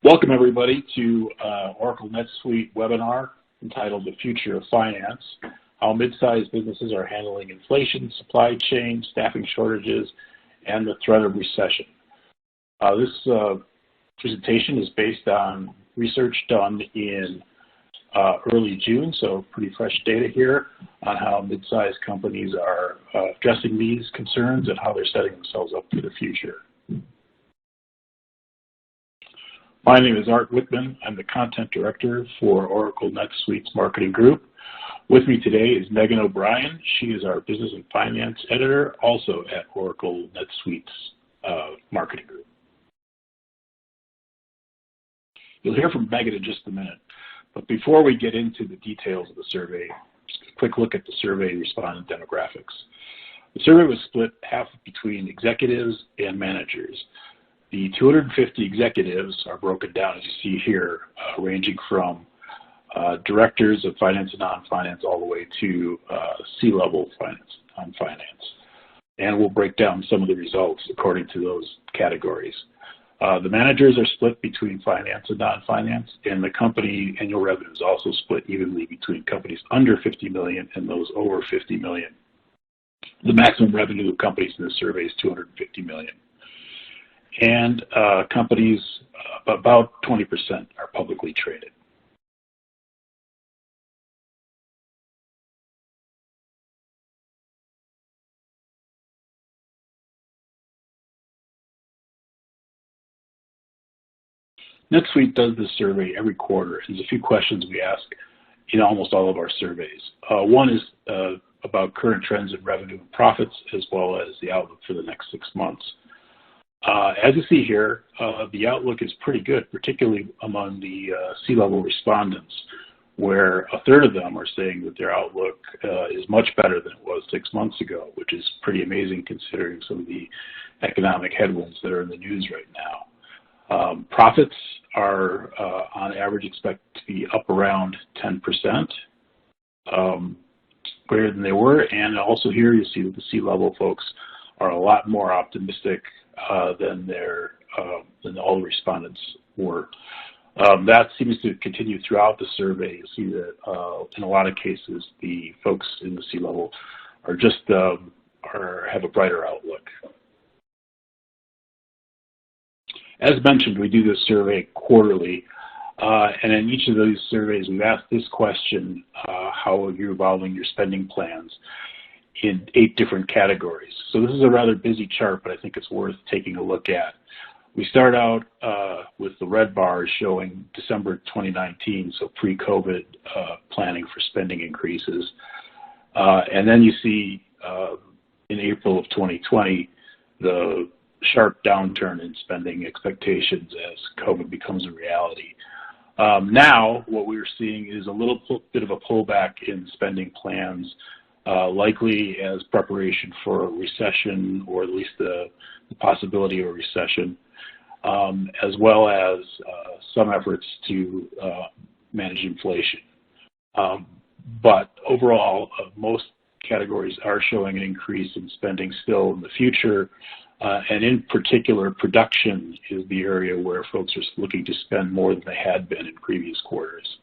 Welcome everybody to Oracle NetSuite webinar entitled The Future of Finance, How Mid-Sized Businesses Are Handling Inflation, Supply Chain, Staffing Shortages, and the Threat of Recession. This presentation is based on research done in early June, so pretty fresh data here on how mid-sized companies are addressing these concerns and how they're setting themselves up for the future. My name is Art Whitman. I'm the Content Director for Oracle NetSuite's Marketing Group. With me today is Megan O'Brien. She is our Business and Finance Editor, also at Oracle NetSuite's Marketing Group. You'll hear from Megan in just a minute, but before we get into the details of the survey, just a quick look at the survey respondent demographics. The survey was split half between executives and managers. The 250 executives are broken down, as you see here, ranging from directors of finance and non-finance all the way to C-level finance, non-finance. And we'll break down some of the results according to those categories. The managers are split between finance and non-finance, and the company annual revenue is also split evenly between companies under 50 million and those over 50 million. The maximum revenue of companies in this survey is 250 million. And companies, about 20% are publicly traded. NetSuite does this survey every quarter. There's a few questions we ask in almost all of our surveys. One is about current trends in revenue and profits, as well as the outlook for the next 6 months. As you see here, the outlook is pretty good, particularly among the C-level respondents, where a third of them are saying that their outlook is much better than it was 6 months ago, which is pretty amazing considering some of the economic headwinds that are in the news right now. Profits are, on average, expected to be up around 10%, greater than they were, and also here you see that the C-level folks are a lot more optimistic than all the respondents were. That seems to continue throughout the survey. You see that in a lot of cases, the folks in the C-level are just have a brighter outlook. As mentioned, we do this survey quarterly, and in each of those surveys, we've asked this question: how are you evolving your spending plans? In 8 different categories. So this is a rather busy chart, but I think it's worth taking a look at. We start out with the red bars showing December 2019, so pre-COVID planning for spending increases. And then you see in April of 2020, the sharp downturn in spending expectations as COVID becomes a reality. Now, what we're seeing is a little bit of a pullback in spending plans, likely as preparation for a recession, or at least the possibility of a recession, as well as some efforts to manage inflation. But overall, most categories are showing an increase in spending still in the future, and in particular, production is the area where folks are looking to spend more than they had been in previous quarters.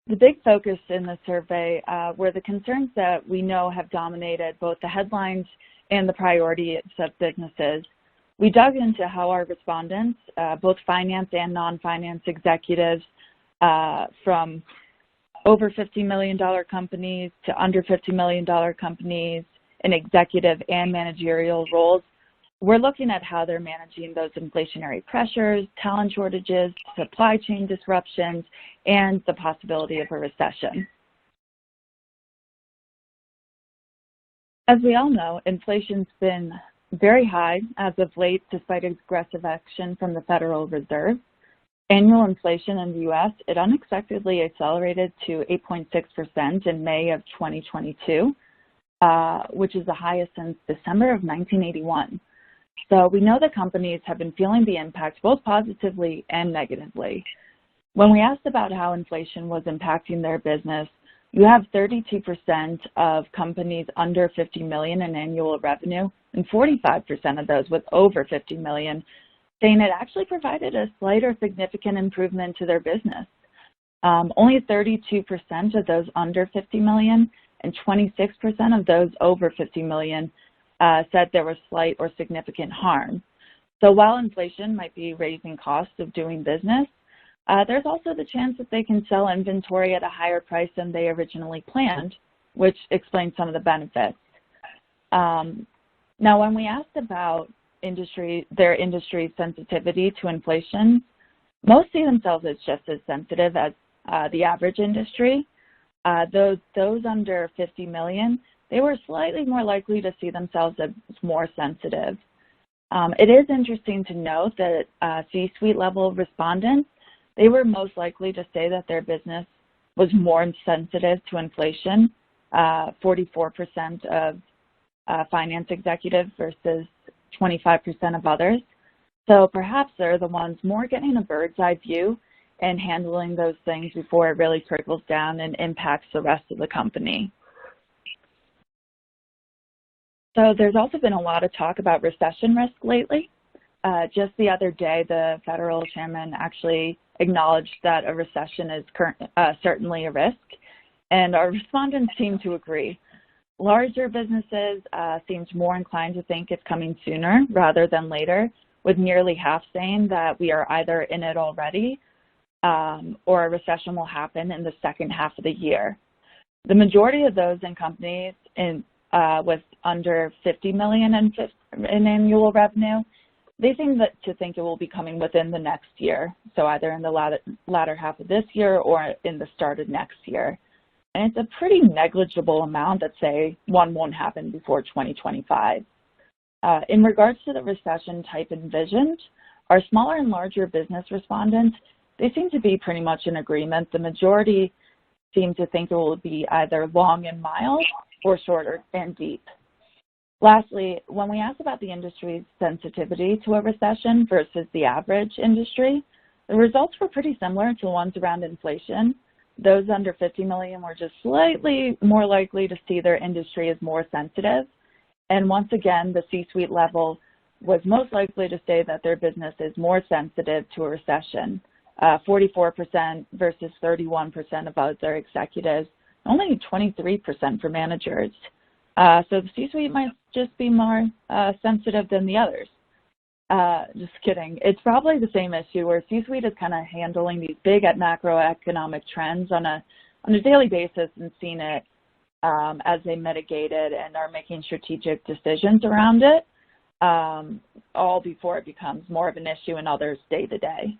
The big focus in the survey were the concerns that we know have dominated both the headlines and the priorities of businesses. We dug into how our respondents, both finance and non-finance executives, from over $50 million companies to under $50 million companies in executive and managerial roles, we're looking at how they're managing those inflationary pressures, talent shortages, supply chain disruptions, and the possibility of a recession. As we all know, inflation's been very high as of late, despite aggressive action from the Federal Reserve. Annual inflation in the U.S., it unexpectedly accelerated to 8.6% in May of 2022, which is the highest since December of 1981. So we know that companies have been feeling the impact both positively and negatively. When we asked about how inflation was impacting their business, you have 32% of companies under 50 million in annual revenue and 45% of those with over 50 million saying it actually provided a slight or significant improvement to their business. Only 32% of those under 50 million and 26% of those over 50 million said there was slight or significant harm. So while inflation might be raising costs of doing business, there's also the chance that they can sell inventory at a higher price than they originally planned, which explains some of the benefits. Now, when we asked about their industry's sensitivity to inflation, most see themselves as just as sensitive as the average industry. Those under 50 million, they were slightly more likely to see themselves as more sensitive. It is interesting to note that C-suite level respondents, they were most likely to say that their business was more sensitive to inflation, 44% of finance executives versus 25% of others. So perhaps they're the ones more getting a bird's eye view and handling those things before it really trickles down and impacts the rest of the company. So there's also been a lot of talk about recession risk lately. Just the other day, the federal chairman actually acknowledged that a recession is certainly a risk, and our respondents seem to agree. Larger businesses seem more inclined to think it's coming sooner rather than later, with nearly half saying that we are either in it already or a recession will happen in the second half of the year. The majority of those in companies with under 50 million in annual revenue, they seem to think it will be coming within the next year, so either in the latter half of this year or in the start of next year. And it's a pretty negligible amount that say one won't happen before 2025. In regards to the recession type envisioned, our smaller and larger business respondents, they seem to be pretty much in agreement. The majority seem to think it will be either long and mild or shorter and deep. Lastly, when we asked about the industry's sensitivity to a recession versus the average industry, the results were pretty similar to ones around inflation. Those under 50 million were just slightly more likely to see their industry as more sensitive. And once again, the C-suite level was most likely to say that their business is more sensitive to a recession, 44% versus 31% of other executives, only 23% for managers. So the C-suite might just be more sensitive than the others. Just kidding. It's probably the same issue where C-suite is kind of handling these big macroeconomic trends on a daily basis and seeing it as they mitigate it and are making strategic decisions around it, all before it becomes more of an issue in others day to day.